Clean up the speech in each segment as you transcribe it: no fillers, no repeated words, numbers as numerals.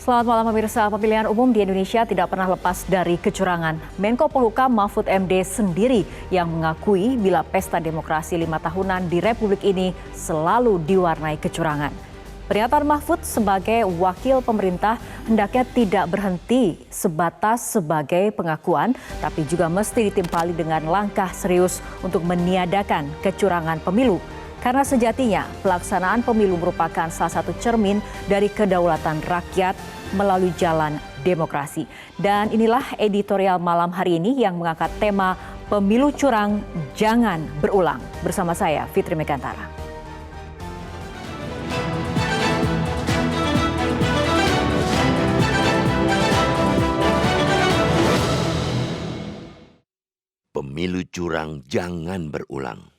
Selamat malam pemirsa, pemilihan umum di Indonesia tidak pernah lepas dari kecurangan. Menko Polhukam Mahfud MD sendiri yang mengakui bila pesta demokrasi 5 tahunan di Republik ini selalu diwarnai kecurangan. Pernyataan Mahfud sebagai wakil pemerintah hendaknya tidak berhenti sebatas sebagai pengakuan, tapi juga mesti ditimpali dengan langkah serius untuk meniadakan kecurangan pemilu. Karena sejatinya pelaksanaan pemilu merupakan salah satu cermin dari kedaulatan rakyat melalui jalan demokrasi. Dan inilah editorial malam hari ini yang mengangkat tema Pemilu Curang Jangan Berulang. Bersama saya Fitri Mekantara. Pemilu curang jangan berulang.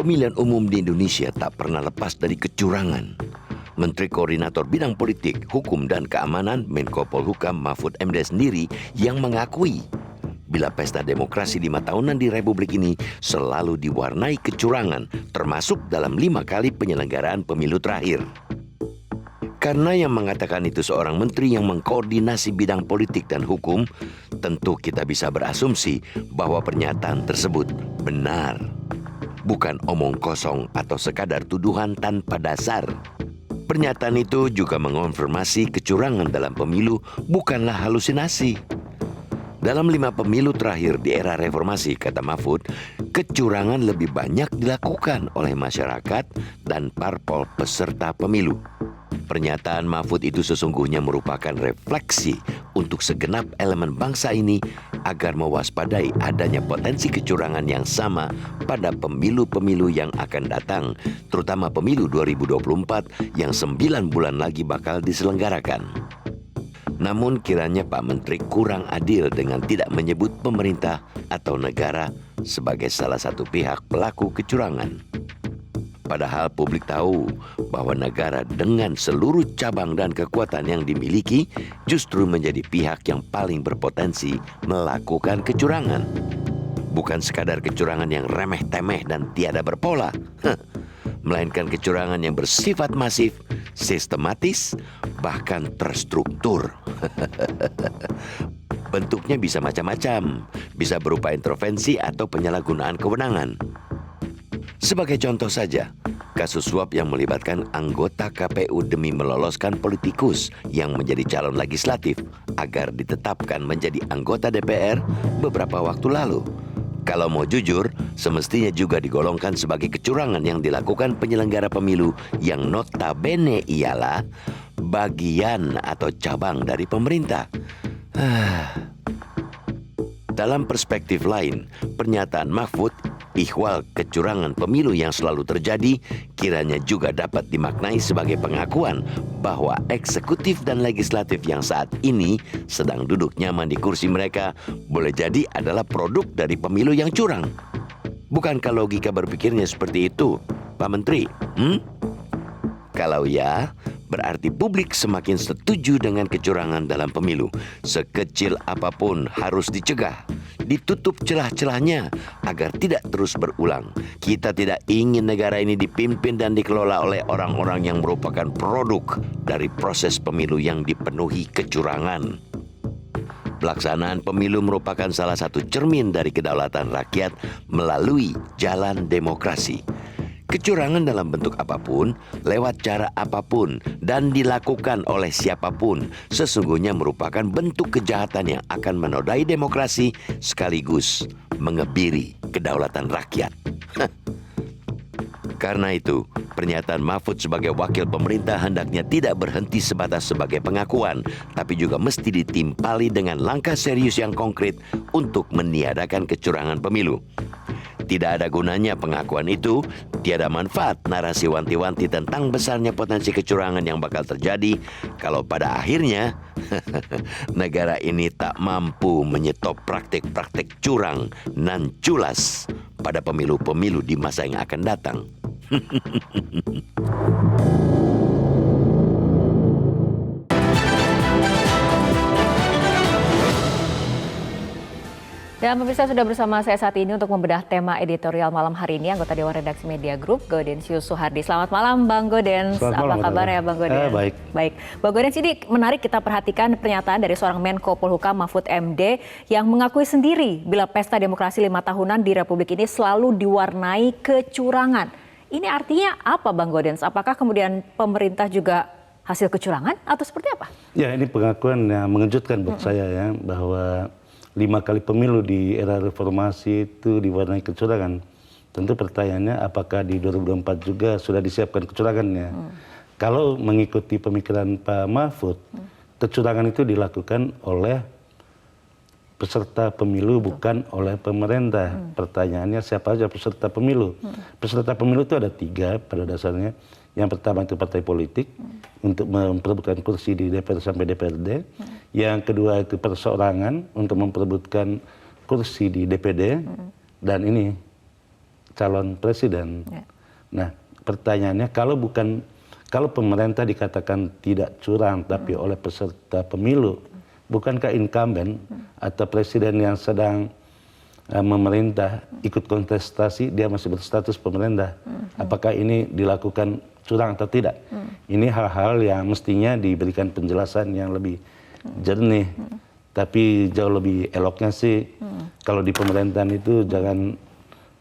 Pemilihan umum di Indonesia tak pernah lepas dari kecurangan. Menteri Koordinator Bidang Politik, Hukum dan Keamanan Menko Polhukam Mahfud MD sendiri yang mengakui bila pesta demokrasi 5 tahunan di Republik ini selalu diwarnai kecurangan, termasuk dalam 5 kali penyelenggaraan pemilu terakhir. Karena yang mengatakan itu seorang menteri yang mengkoordinasi bidang politik dan hukum, tentu kita bisa berasumsi bahwa pernyataan tersebut benar. Bukan omong kosong atau sekadar tuduhan tanpa dasar. Pernyataan itu juga mengonfirmasi kecurangan dalam pemilu bukanlah halusinasi. Dalam 5 pemilu terakhir di era reformasi, kata Mahfud, kecurangan lebih banyak dilakukan oleh masyarakat dan parpol peserta pemilu. Pernyataan Mahfud itu sesungguhnya merupakan refleksi untuk segenap elemen bangsa ini agar mewaspadai adanya potensi kecurangan yang sama pada pemilu-pemilu yang akan datang, terutama pemilu 2024 yang 9 bulan lagi bakal diselenggarakan. Namun kiranya Pak Menteri kurang adil dengan tidak menyebut pemerintah atau negara sebagai salah satu pihak pelaku kecurangan. Padahal publik tahu bahwa negara dengan seluruh cabang dan kekuatan yang dimiliki justru menjadi pihak yang paling berpotensi melakukan kecurangan. Bukan sekadar kecurangan yang remeh-temeh dan tiada berpola, melainkan kecurangan yang bersifat masif, sistematis, bahkan terstruktur. Bentuknya bisa macam-macam, bisa berupa intervensi atau penyalahgunaan kewenangan. Sebagai contoh saja, kasus suap yang melibatkan anggota KPU demi meloloskan politikus yang menjadi calon legislatif agar ditetapkan menjadi anggota DPR beberapa waktu lalu. Kalau mau jujur, semestinya juga digolongkan sebagai kecurangan yang dilakukan penyelenggara pemilu yang notabene ialah bagian atau cabang dari pemerintah. Dalam perspektif lain, pernyataan Mahfud ihwal kecurangan pemilu yang selalu terjadi kiranya juga dapat dimaknai sebagai pengakuan bahwa eksekutif dan legislatif yang saat ini sedang duduk nyaman di kursi mereka boleh jadi adalah produk dari pemilu yang curang. Bukankah logika berpikirnya seperti itu, Pak Menteri? Kalau ya, berarti publik semakin setuju dengan kecurangan dalam pemilu. Sekecil apapun harus dicegah, ditutup celah-celahnya agar tidak terus berulang. Kita tidak ingin negara ini dipimpin dan dikelola oleh orang-orang yang merupakan produk dari proses pemilu yang dipenuhi kecurangan. Pelaksanaan pemilu merupakan salah satu cermin dari kedaulatan rakyat melalui jalan demokrasi. Kecurangan dalam bentuk apapun, lewat cara apapun, dan dilakukan oleh siapapun, sesungguhnya merupakan bentuk kejahatan yang akan menodai demokrasi sekaligus mengebiri kedaulatan rakyat. Karena itu, pernyataan Mahfud sebagai wakil pemerintah hendaknya tidak berhenti sebatas sebagai pengakuan, tapi juga mesti ditimpali dengan langkah serius yang konkret untuk meniadakan kecurangan pemilu. Tidak ada gunanya pengakuan itu, tiada manfaat narasi wanti-wanti tentang besarnya potensi kecurangan yang bakal terjadi kalau pada akhirnya negara ini tak mampu menyetop praktik-praktik curang nan culas pada pemilu-pemilu di masa yang akan datang. Dan pemirsa sudah bersama saya saat ini untuk membedah tema editorial malam hari ini anggota Dewan Redaksi Media Group Gaudensius Suhardi. Selamat malam Bang Gaudens. Apa kabar ya Bang Gaudens? Baik. Baik. Bang Gaudens, ini menarik kita perhatikan pernyataan dari seorang Menko Polhukam Mahfud MD yang mengakui sendiri bila pesta demokrasi 5 tahunan di Republik ini selalu diwarnai kecurangan. Ini artinya apa Bang Gaudens? Apakah kemudian pemerintah juga hasil kecurangan atau seperti apa? Ya, ini pengakuan yang mengejutkan buat saya ya, bahwa 5 kali pemilu di era reformasi itu diwarnai kecurangan. Tentu pertanyaannya apakah di 2024 juga sudah disiapkan kecurangannya. Kalau mengikuti pemikiran Pak Mahfud, kecurangan itu dilakukan oleh peserta pemilu bukan oleh pemerintah. Pertanyaannya siapa aja peserta pemilu? Peserta pemilu itu ada 3 pada dasarnya. Yang pertama itu partai politik untuk memperebutkan kursi di DPR sampai DPRD. Yang kedua itu perseorangan untuk memperebutkan kursi di DPD. Dan ini calon presiden. Nah, pertanyaannya kalau pemerintah dikatakan tidak curang tapi oleh peserta pemilu, bukankah incumbent atau presiden yang sedang memerintah ikut kontestasi dia masih berstatus pemerintah? Apakah ini dilakukan curang atau tidak? Ini hal-hal yang mestinya diberikan penjelasan yang lebih jernih. Tapi jauh lebih eloknya sih kalau di pemerintahan itu jangan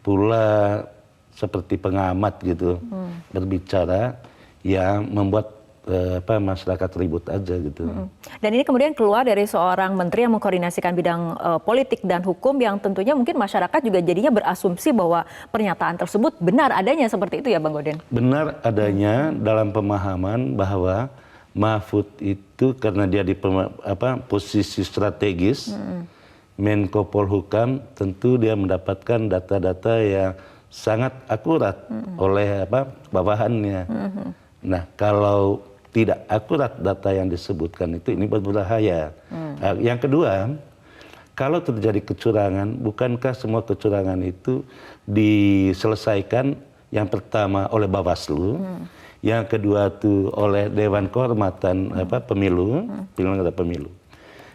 pula seperti pengamat gitu berbicara yang membuat masyarakat ribut aja gitu. Dan ini kemudian keluar dari seorang menteri yang mengkoordinasikan bidang politik dan hukum yang tentunya mungkin masyarakat juga jadinya berasumsi bahwa pernyataan tersebut benar adanya seperti itu ya Bang Gauden? Benar adanya dalam pemahaman bahwa Mahfud itu karena dia di posisi strategis, Menko Polhukam tentu dia mendapatkan data-data yang sangat akurat oleh bawahannya. Nah, kalau tidak akurat data yang disebutkan itu, ini berbahaya. Yang kedua, kalau terjadi kecurangan, bukankah semua kecurangan itu diselesaikan yang pertama oleh Bawaslu, yang kedua itu oleh Dewan Kehormatan Penyelenggara Pemilu.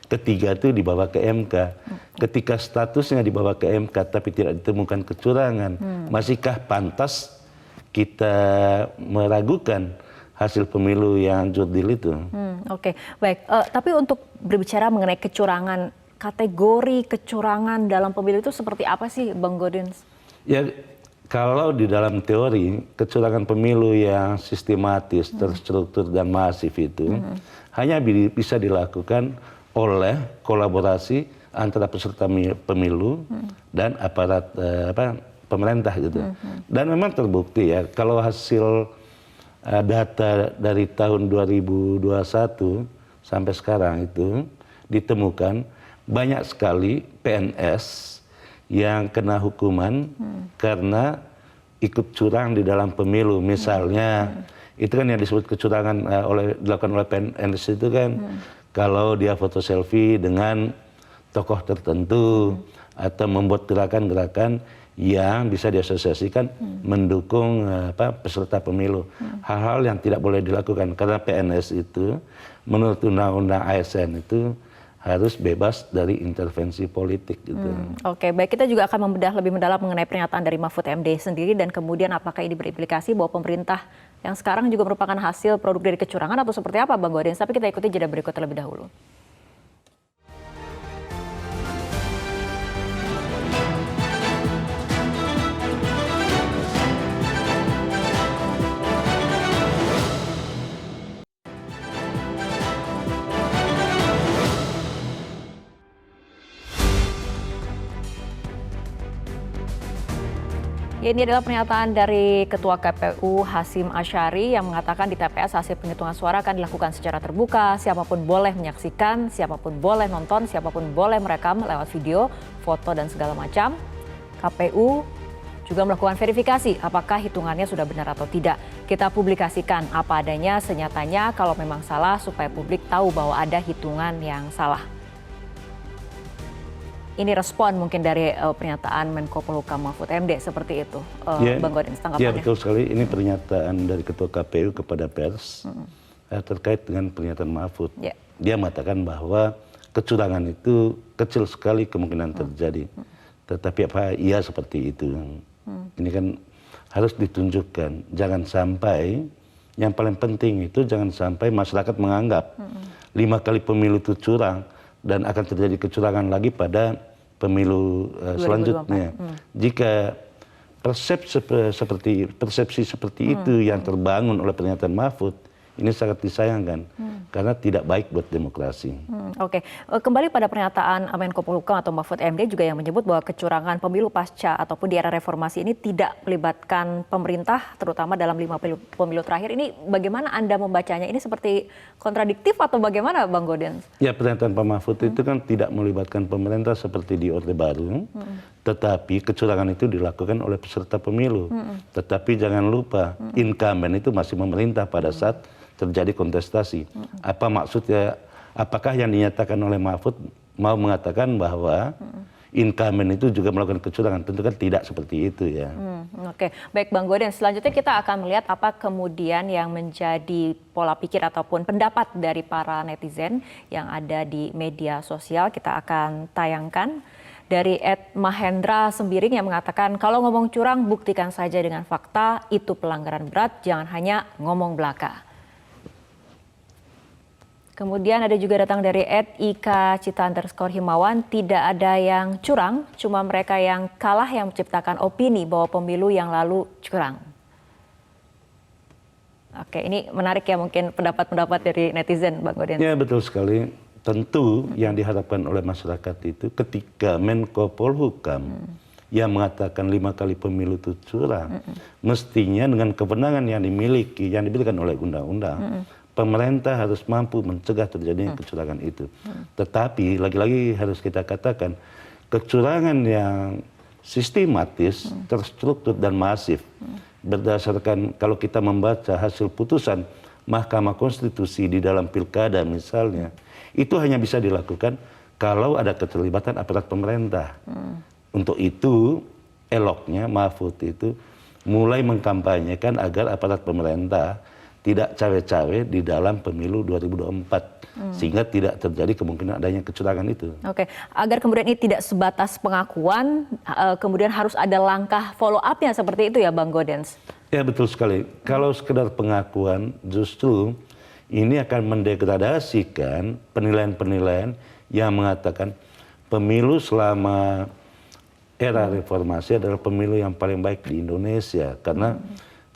Ketiga itu dibawa ke MK. Ketika statusnya dibawa ke MK tapi tidak ditemukan kecurangan, masihkah pantas kita meragukan hasil pemilu yang jurdil itu? Oke, baik. Tapi untuk berbicara mengenai kecurangan, kategori kecurangan dalam pemilu itu seperti apa sih Bang Gaudens? Ya, kalau di dalam teori, kecurangan pemilu yang sistematis, terstruktur dan masif itu hanya bisa dilakukan oleh kolaborasi antara peserta pemilu dan aparat pemerintah gitu. Dan memang terbukti ya, kalau hasil data dari tahun 2021 sampai sekarang itu ditemukan banyak sekali PNS yang kena hukuman karena ikut curang di dalam pemilu. Misalnya itu kan yang disebut kecurangan dilakukan oleh PNS itu kan kalau dia foto selfie dengan tokoh tertentu atau membuat gerakan-gerakan yang bisa diasosiasikan mendukung peserta pemilu. Hal-hal yang tidak boleh dilakukan karena PNS itu menurut undang-undang ASN itu harus bebas dari intervensi politik gitu. Oke, baik, kita juga akan membedah lebih mendalam mengenai pernyataan dari Mahfud MD sendiri dan kemudian apakah ini berimplikasi bahwa pemerintah yang sekarang juga merupakan hasil produk dari kecurangan atau seperti apa Bang Gaudens. Tapi kita ikuti jeda berikut terlebih dahulu. Ini adalah pernyataan dari Ketua KPU Hasyim Asyari yang mengatakan di TPS hasil penghitungan suara akan dilakukan secara terbuka, siapapun boleh menyaksikan, siapapun boleh nonton, siapapun boleh merekam lewat video, foto dan segala macam. KPU juga melakukan verifikasi apakah hitungannya sudah benar atau tidak. Kita publikasikan apa adanya senyatanya kalau memang salah supaya publik tahu bahwa ada hitungan yang salah. Ini respon mungkin dari pernyataan Menko Polhukam Mahfud MD seperti itu, Bang Gaudens, tanggapannya. Ya betul sekali, ini pernyataan dari Ketua KPU kepada pers terkait dengan pernyataan Mahfud. Dia mengatakan bahwa kecurangan itu kecil sekali kemungkinan terjadi. Tetapi apa iya seperti itu. Ini kan harus ditunjukkan. Jangan sampai, yang paling penting itu jangan sampai masyarakat menganggap 5 kali pemilu itu curang dan akan terjadi kecurangan lagi pada pemilu selanjutnya. Jika persepsi seperti itu yang terbangun oleh pernyataan Mahfud, ini sangat disayangkan karena tidak baik buat demokrasi. Oke, kembali pada pernyataan Menko Polhukam atau Mahfud MD juga yang menyebut bahwa kecurangan pemilu pasca ataupun di era reformasi ini tidak melibatkan pemerintah, terutama dalam 5 pemilu terakhir. Ini bagaimana Anda membacanya? Ini seperti kontradiktif atau bagaimana, Bang Gaudens? Ya, pernyataan Pak Mahfud itu kan tidak melibatkan pemerintah seperti di Orde Baru, tetapi kecurangan itu dilakukan oleh peserta pemilu. Tetapi jangan lupa, incumbent itu masih memerintah pada saat terjadi kontestasi. Apa maksudnya? Apakah yang dinyatakan oleh Mahfud mau mengatakan bahwa incumbent itu juga melakukan kecurangan? Tentu kan tidak seperti itu ya. Oke, baik Bang Gaudens. Selanjutnya kita akan melihat apa kemudian yang menjadi pola pikir ataupun pendapat dari para netizen yang ada di media sosial. Kita akan tayangkan dari @Mahendra Sembiring yang mengatakan kalau ngomong curang buktikan saja dengan fakta, itu pelanggaran berat, jangan hanya ngomong belaka. Kemudian ada juga datang dari @ika_cita_himawan, tidak ada yang curang, cuma mereka yang kalah yang menciptakan opini bahwa pemilu yang lalu curang. Oke, ini menarik ya mungkin pendapat-pendapat dari netizen, Bang Gaudens. Ya, betul sekali. Tentu yang diharapkan oleh masyarakat itu ketika Menko Polhukam yang mengatakan 5 kali pemilu itu curang, mestinya dengan kewenangan yang dimiliki, yang diberikan oleh undang-undang, pemerintah harus mampu mencegah terjadinya kecurangan itu. Tetapi lagi-lagi harus kita katakan kecurangan yang sistematis, terstruktur dan masif berdasarkan kalau kita membaca hasil putusan Mahkamah Konstitusi di dalam pilkada misalnya, itu hanya bisa dilakukan kalau ada keterlibatan aparat pemerintah. Untuk itu eloknya Mahfud itu mulai mengkampanyekan agar aparat pemerintah tidak cawe-cawe di dalam pemilu 2024 sehingga tidak terjadi kemungkinan adanya kecurangan itu. Oke, agar kemudian ini tidak sebatas pengakuan, kemudian harus ada langkah follow up-nya seperti itu ya Bang Gaudens? Ya, betul sekali. Kalau sekedar pengakuan justru ini akan mendegradasikan penilaian-penilaian yang mengatakan pemilu selama era reformasi adalah pemilu yang paling baik di Indonesia karena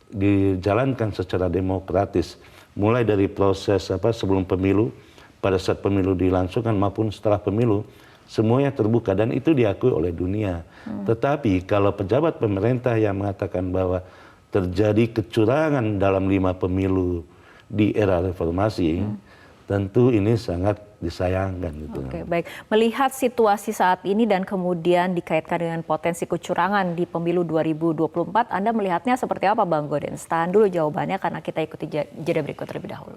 dijalankan secara demokratis mulai dari proses sebelum pemilu, pada saat pemilu dilangsungkan maupun setelah pemilu semuanya terbuka dan itu diakui oleh dunia. Tetapi kalau pejabat pemerintah yang mengatakan bahwa terjadi kecurangan dalam 5 pemilu di era reformasi, tentu ini sangat disayangkan gitu. Oke, baik. Melihat situasi saat ini dan kemudian dikaitkan dengan potensi kecurangan di pemilu 2024, Anda melihatnya seperti apa Bang Gaudens? Tahan dulu jawabannya karena kita ikuti jeda berikut terlebih dahulu.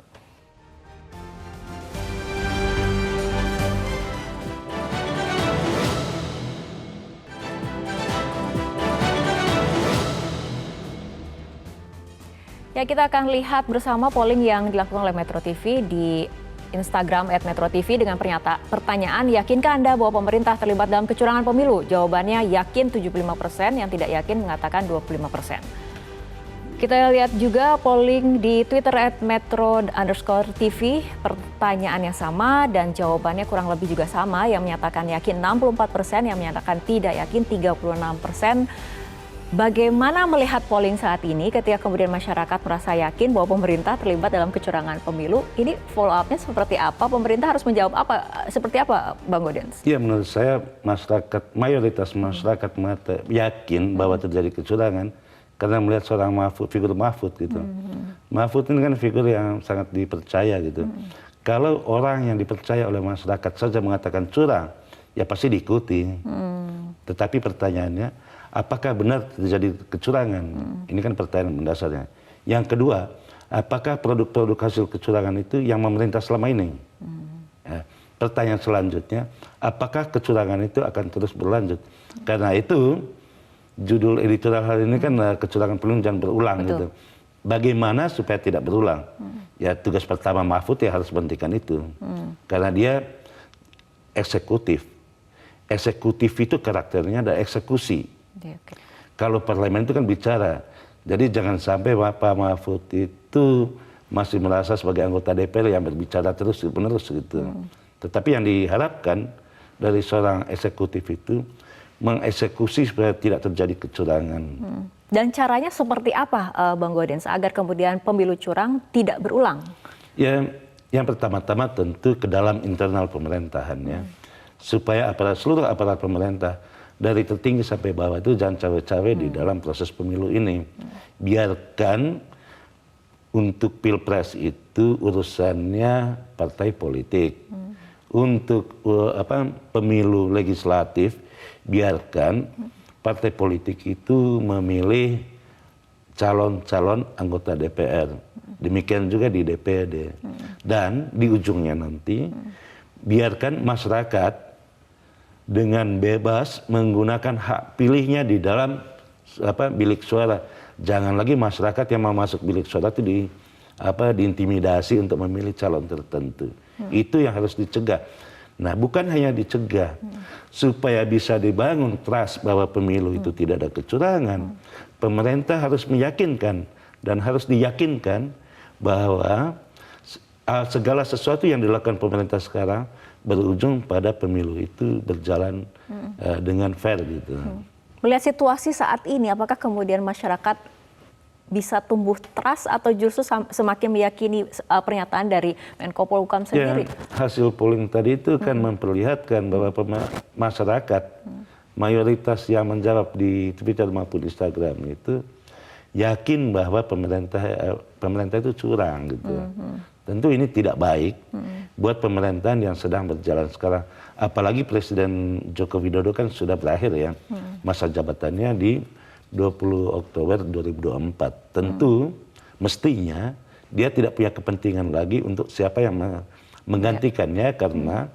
Ya, kita akan lihat bersama polling yang dilakukan oleh Metro TV di Instagram @metrotv dengan pertanyaan, yakinkah Anda bahwa pemerintah terlibat dalam kecurangan pemilu? Jawabannya yakin 75%, yang tidak yakin mengatakan 25%. Kita lihat juga polling di Twitter @metro_tv, pertanyaannya sama dan jawabannya kurang lebih juga sama, yang menyatakan yakin 64%, yang menyatakan tidak yakin 36%. Bagaimana melihat polling saat ini ketika kemudian masyarakat merasa yakin bahwa pemerintah terlibat dalam kecurangan pemilu? Ini follow up-nya seperti apa? Pemerintah harus menjawab apa? Seperti apa, Bang Gaudens? Ya, menurut saya mayoritas masyarakat yakin bahwa terjadi kecurangan karena melihat seorang figur Mahfud gitu. Mahfud ini kan figur yang sangat dipercaya gitu. Kalau orang yang dipercaya oleh masyarakat saja mengatakan curang, ya pasti diikuti. Tetapi pertanyaannya, apakah benar terjadi kecurangan? Ini kan pertanyaan mendasarnya. Yang kedua, apakah produk-produk hasil kecurangan itu yang memerintah selama ini? Ya, pertanyaan selanjutnya, apakah kecurangan itu akan terus berlanjut? Karena itu, judul editorial hari ini kan kecurangan pemilu jangan berulang. Gitu. Bagaimana supaya tidak berulang? Ya, tugas pertama Mahfud ya harus menghentikan itu. Karena dia eksekutif. Eksekutif itu karakternya ada eksekusi. Oke. Kalau parlemen itu kan bicara. Jadi jangan sampai Pak Mahfud itu masih merasa sebagai anggota DPR yang berbicara terus-menerus gitu. Tetapi yang diharapkan dari seorang eksekutif itu mengeksekusi supaya tidak terjadi kecurangan. Dan caranya seperti apa, Bang Gaudens, agar kemudian pemilu curang tidak berulang? Ya, yang pertama-tama tentu ke dalam internal pemerintahannya, supaya seluruh aparat pemerintah dari tertinggi sampai bawah itu jangan cawe-cawe di dalam proses pemilu ini. Biarkan untuk pilpres itu urusannya partai politik. Untuk pemilu legislatif, biarkan partai politik itu memilih calon-calon anggota DPR. Demikian juga di DPD. Dan di ujungnya nanti, biarkan masyarakat dengan bebas menggunakan hak pilihnya di dalam bilik suara. Jangan lagi masyarakat yang mau masuk bilik suara itu diintimidasi untuk memilih calon tertentu. Itu yang harus dicegah. Nah, bukan hanya dicegah, supaya bisa dibangun trust bahwa pemilu itu tidak ada kecurangan, pemerintah harus meyakinkan dan harus diyakinkan bahwa segala sesuatu yang dilakukan pemerintah sekarang berujung pada pemilu itu berjalan dengan fair gitu. Melihat situasi saat ini, apakah kemudian masyarakat bisa tumbuh trust atau justru semakin meyakini pernyataan dari Menko Polhukam sendiri? Ya, hasil polling tadi itu kan memperlihatkan bahwa masyarakat mayoritas yang menjawab di Twitter maupun Instagram itu yakin bahwa pemerintah itu curang gitu. Tentu ini tidak baik buat pemerintahan yang sedang berjalan sekarang. Apalagi Presiden Joko Widodo kan sudah berakhir ya masa jabatannya di 20 Oktober 2024. Tentu mestinya dia tidak punya kepentingan lagi untuk siapa yang menggantikannya karena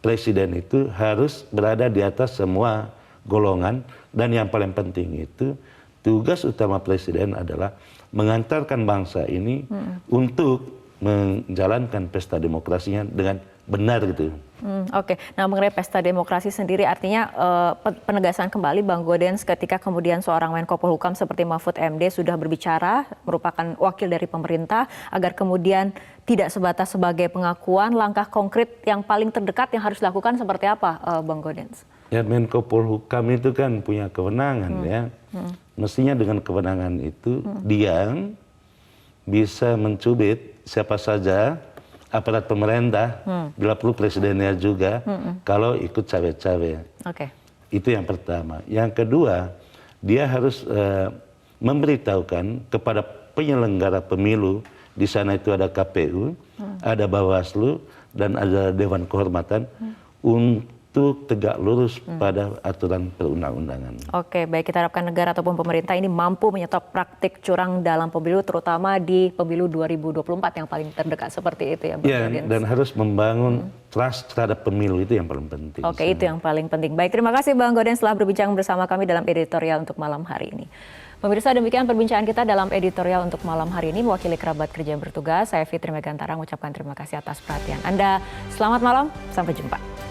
presiden itu harus berada di atas semua golongan dan yang paling penting itu tugas utama presiden adalah mengantarkan bangsa ini untuk menjalankan pesta demokrasinya dengan benar gitu. Oke. Nah, mengenai pesta demokrasi sendiri artinya penegasan kembali Bang Gaudens ketika kemudian seorang Menko Polhukam seperti Mahfud MD sudah berbicara merupakan wakil dari pemerintah agar kemudian tidak sebatas sebagai pengakuan, langkah konkret yang paling terdekat yang harus dilakukan seperti apa, Bang Gaudens? Ya, Menko Polhukam itu kan punya kewenangan ya. Mestinya dengan kewenangan itu dia bisa mencubit siapa saja aparat pemerintah, bila perlu presidennya juga, kalau ikut cawe-cawe. Oke. Itu yang pertama. Yang kedua, dia harus memberitahukan kepada penyelenggara pemilu, di sana itu ada KPU, ada Bawaslu, dan ada Dewan Kehormatan, untuk tegak lurus pada aturan perundang-undangan. Oke, baik, kita harapkan negara ataupun pemerintah ini mampu menyetop praktik curang dalam pemilu, terutama di pemilu 2024 yang paling terdekat seperti itu ya, Bang Gaudens. Dan harus membangun trust terhadap pemilu, itu yang paling penting. Oke, itu yang paling penting. Baik, terima kasih Bang Gaudens telah berbincang bersama kami dalam editorial untuk malam hari ini. Pemirsa, demikian perbincangan kita dalam editorial untuk malam hari ini. Mewakili kerabat kerja yang bertugas, saya Fitri Megantara mengucapkan terima kasih atas perhatian Anda. Selamat malam, sampai jumpa.